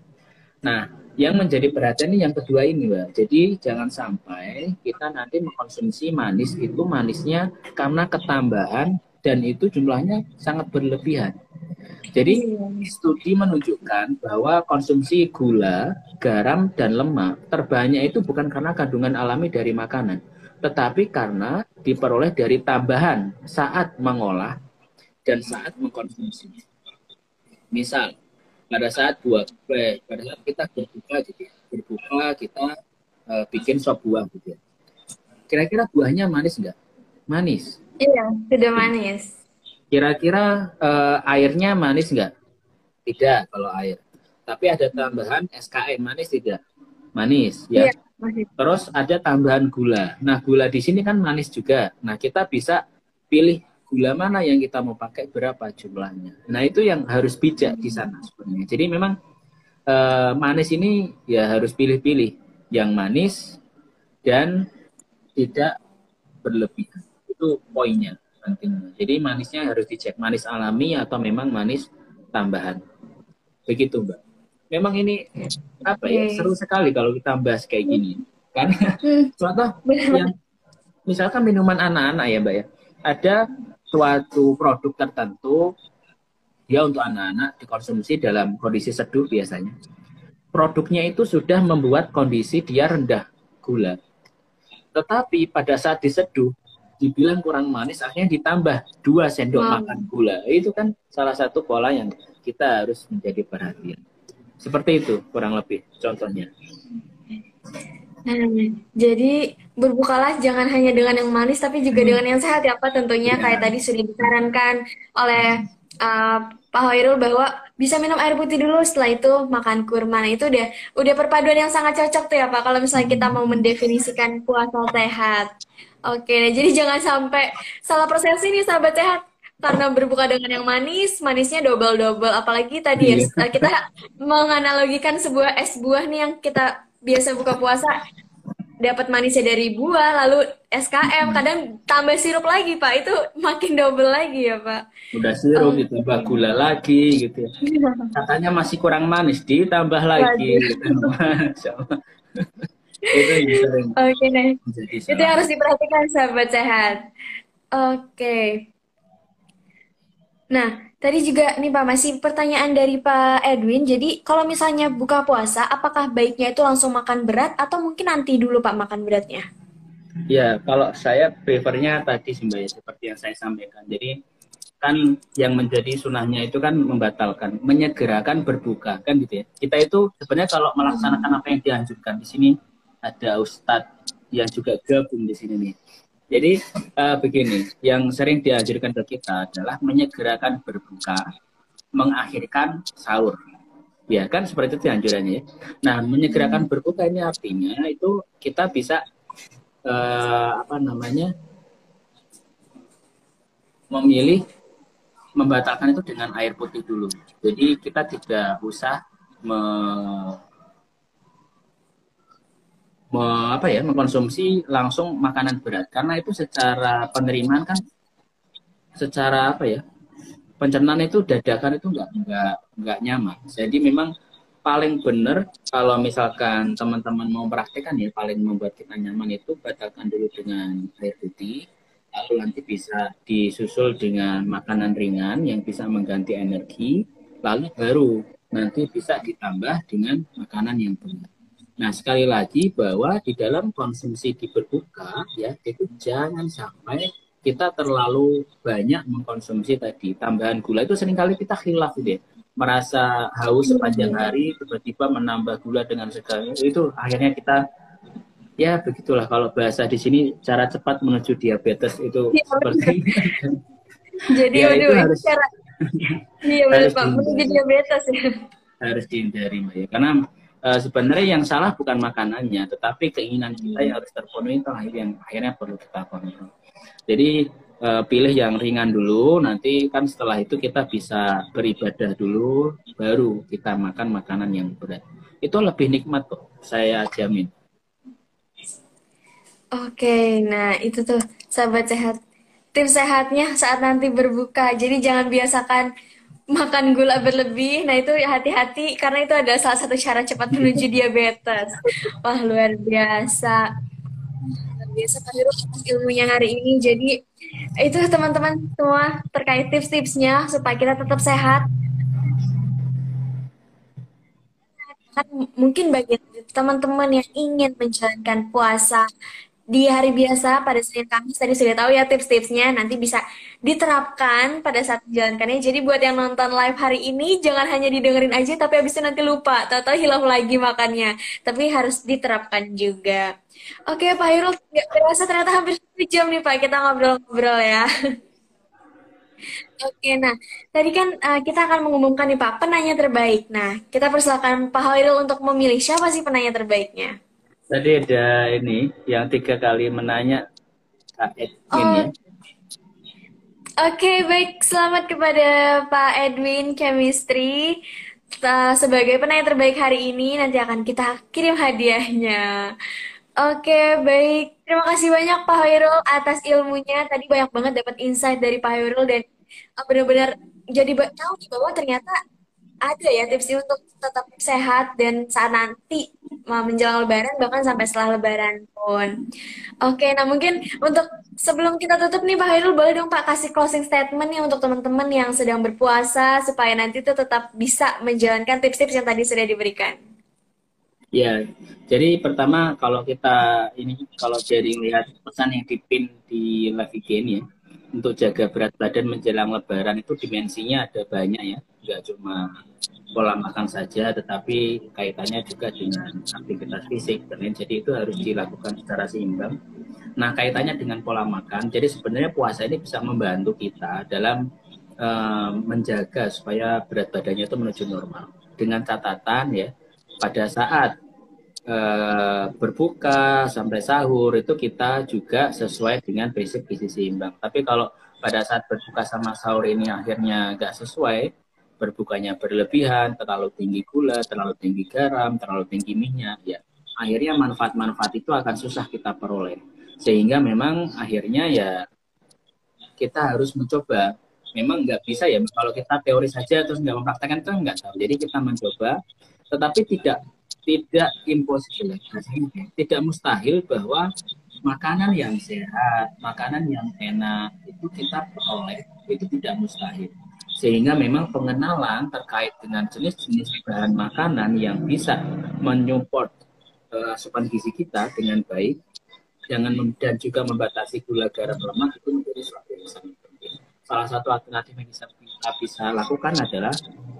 Nah, yang menjadi perhatian ini yang kedua ini, Mbak. Jadi jangan sampai kita nanti mengkonsumsi manis itu manisnya karena ketambahan dan itu jumlahnya sangat berlebihan. Jadi studi menunjukkan bahwa konsumsi gula, garam, dan lemak terbanyak itu bukan karena kandungan alami dari makanan, tetapi karena diperoleh dari tambahan saat mengolah dan saat mengkonsumsi. Misal, pada saat kita berbuka gitu ya, berbuka kita bikin sop buah gitu ya. Kira-kira buahnya manis nggak? Manis. Iya, sudah manis. Kira-kira airnya manis nggak? Tidak kalau air. Tapi ada tambahan SKM, manis tidak? Manis ya. Iya, masih. Terus ada tambahan gula. Nah, gula di sini kan manis juga. Nah, kita bisa pilih gula mana yang kita mau pakai, berapa jumlahnya. Nah, itu yang harus bijak di sana sebenarnya. Jadi memang manis ini ya harus pilih-pilih yang manis dan tidak berlebihan. itu poinnya pentingnya. Jadi manisnya harus dicek manis alami atau memang manis tambahan. Begitu, Mbak. Memang ini apa ya, seru Oke. sekali kalau kita bahas kayak gini. Karena Hmm, contoh benar yang banget. misalkan minuman anak-anak ya, Mbak ya. Ada suatu produk tertentu dia untuk anak-anak dikonsumsi dalam kondisi seduh biasanya. Produknya itu sudah membuat kondisi dia rendah gula. Tetapi pada saat diseduh, dibilang kurang manis, akhirnya ditambah 2 sendok Wow. makan gula. Itu kan salah satu pola yang kita harus menjadi perhatian. Seperti itu kurang lebih contohnya. Nah, jadi berbukalah jangan hanya dengan yang manis, tapi juga dengan yang sehat ya Pak. Tentunya kayak Iya, tadi sudah disarankan oleh uh, Pak Hoirul bahwa bisa minum air putih dulu, setelah itu makan kurma. Nah, itu udah perpaduan yang sangat cocok tuh ya Pak. Kalau misalnya kita mau mendefinisikan puasa sehat. Oke, jadi jangan sampai salah persepsi nih sahabat sehat. Karena berbuka dengan yang manis, manisnya double-double. Apalagi tadi ya, iya, kita menganalogikan sebuah es buah nih yang kita biasa buka puasa dapat manisnya dari buah, lalu SKM, kadang tambah sirup lagi, Pak. Itu makin double lagi ya, Pak. udah sirup ditambah Oke. gula lagi gitu ya. Katanya masih kurang manis, ditambah lagi Waduh. gitu. Masya Allah. Itu yang sering Oke, nah. menjadi Itu salah yang harus satu. diperhatikan, sahabat sehat. Oke. Nah, tadi juga nih Pak, masih pertanyaan dari Pak Edwin. Jadi, kalau misalnya buka puasa, apakah baiknya itu langsung makan berat atau mungkin nanti dulu Pak makan beratnya? Ya, kalau saya prefernya tadi sih Mbak, ya, seperti yang saya sampaikan. Jadi kan yang menjadi sunahnya itu kan membatalkan, menyegerakan berbuka kan gitu ya. Kita itu sebenarnya kalau melaksanakan apa yang dianjurkan di sini ada ustadz yang juga gabung di sini nih. Jadi begini, yang sering dianjurkan ke kita adalah menyegerakan berbuka, mengakhirkan sahur. Ya kan seperti itu anjurannya ya. Nah, menyegerakan berbuka ini artinya itu kita bisa apa namanya memilih membatalkan itu dengan air putih dulu. Jadi kita tidak usah me, apa ya mengkonsumsi langsung makanan berat karena itu secara penerimaan kan secara apa ya pencernaan itu dadakan itu nggak nyaman. Jadi memang paling benar kalau misalkan teman-teman mau praktekkan ya paling membuat kita nyaman itu batalkan dulu dengan air putih lalu nanti bisa disusul dengan makanan ringan yang bisa mengganti energi lalu baru nanti bisa ditambah dengan makanan yang berat. Nah sekali lagi bahwa di dalam konsumsi di berbuka ya itu jangan sampai kita terlalu banyak mengkonsumsi tadi tambahan gula itu seringkali kita khilaf gitu ya merasa haus sepanjang hari tiba-tiba menambah gula dengan segala itu akhirnya kita ya begitulah kalau bahasa di sini cara cepat menuju diabetes itu Iya, benar. seperti Jadi, ya itu waduh, ini harus cara, iya benar harus Pak, menuju dihindari diabetes ya. harus dihindari Mbak ya. Karena sebenarnya yang salah bukan makanannya, tetapi keinginan kita yang harus terpenuhi itu yang akhirnya perlu kita kontrol. Jadi pilih yang ringan dulu, nanti kan setelah itu kita bisa beribadah dulu, baru kita makan makanan yang berat. Itu lebih nikmat kok, saya jamin. Oke, nah itu tuh sahabat sehat. Tips sehatnya saat nanti berbuka. Jadi jangan biasakan makan gula berlebih. Nah itu hati-hati karena itu adalah salah satu cara cepat menuju diabetes. Wah luar biasa. Luar biasa Pak Heru atas ilmunya hari ini. Jadi itu teman-teman semua terkait tips-tipsnya supaya kita tetap sehat. Kan mungkin bagi teman-teman yang ingin menjalankan puasa di hari biasa pada Senin Kamis tadi sudah tahu ya tips-tipsnya nanti bisa diterapkan pada saat menjalankannya. Jadi buat yang nonton live hari ini jangan hanya didengerin aja tapi habis itu nanti lupa, tahu-tahu hilang lagi makannya. Tapi harus diterapkan juga. Oke Pak Hirul, nggak berasa ternyata hampir 1 jam nih Pak kita ngobrol-ngobrol ya. Oke, nah tadi kan kita akan mengumumkan nih Pak penanya terbaik. Nah kita persilakan Pak Hairul untuk memilih siapa sih penanya terbaiknya. Tadi ada ini yang 3 kali menanya Kak Edwin ya. Oh, oke, baik. Selamat kepada Pak Edwin Chemistry. Sebagai penanya terbaik hari ini, nanti akan kita kirim hadiahnya. Oke, baik. Terima kasih banyak Pak Hairul atas ilmunya. Tadi banyak banget dapat insight dari Pak Hairul dan benar-benar jadi tahu nih bahwa ternyata ada ya tipsnya untuk tetap sehat dan saat nanti menjelang Lebaran bahkan sampai setelah Lebaran pun. Oke, nah mungkin untuk sebelum kita tutup nih Pak Hairul boleh dong Pak kasih closing statement nih untuk teman-teman yang sedang berpuasa supaya nanti tuh tetap bisa menjalankan tips-tips yang tadi sudah diberikan. Ya, jadi pertama kalau kita ini kalau dari lihat pesan yang dipin di live IG ini ya, untuk jaga berat badan menjelang Lebaran itu dimensinya ada banyak ya, nggak cuma pola makan saja, tetapi kaitannya juga dengan aktivitas fisik dan lain. Jadi itu harus dilakukan secara seimbang. Nah, kaitannya dengan pola makan, jadi sebenarnya puasa ini bisa membantu kita dalam menjaga supaya berat badannya itu menuju normal. Dengan catatan ya, pada saat berbuka sampai sahur itu kita juga sesuai dengan basic gizi seimbang. Tapi kalau pada saat berbuka sama sahur ini akhirnya nggak sesuai, berbukanya berlebihan, terlalu tinggi gula, terlalu tinggi garam, terlalu tinggi minyak, ya akhirnya manfaat-manfaat itu akan susah kita peroleh. Sehingga memang akhirnya ya kita harus mencoba. Memang nggak bisa ya kalau kita teori saja terus nggak mempraktekkan itu nggak tahu. Jadi kita mencoba, tetapi tidak impossible, tidak mustahil bahwa makanan yang sehat, makanan yang enak itu kita peroleh, itu tidak mustahil. Sehingga memang pengenalan terkait dengan jenis-jenis bahan makanan yang bisa menyupport asupan gizi kita dengan baik, jangan dan juga membatasi gula garam lemak itu menjadi suatu yang sangat penting. Salah satu alternatif yang kita bisa lakukan adalah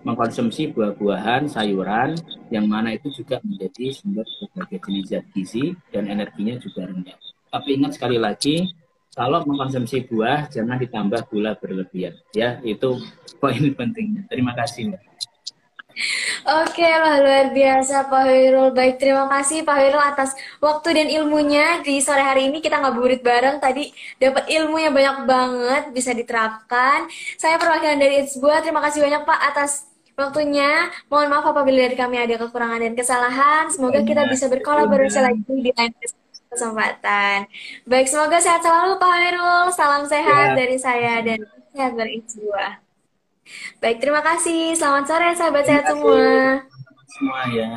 mengkonsumsi buah-buahan, sayuran, yang mana itu juga menjadi sumber berbagai jenis zat gizi dan energinya juga rendah. Tapi ingat sekali lagi, kalau mengkonsumsi buah jangan ditambah gula berlebihan. Ya, itu poin pentingnya. Terima kasih, Mbak. Oke lah luar biasa Pak Hairul. Baik, terima kasih Pak Hairul atas waktu dan ilmunya di sore hari ini kita ngabuburit bareng. Tadi dapat ilmunya banyak banget bisa diterapkan. Saya perwakilan dari Itsbua. Terima kasih banyak Pak atas waktunya. Mohon maaf apabila dari kami ada kekurangan dan kesalahan. Semoga kita Banyak bisa berkolaborasi diundang. lagi di lain kesempatan. Baik, semoga sehat selalu Pak Hairul. Salam sehat Ya, dari saya dan sehat beritsbua. Baik, terima kasih. Selamat sore, sahabat terima sehat kasih semua. semua ya.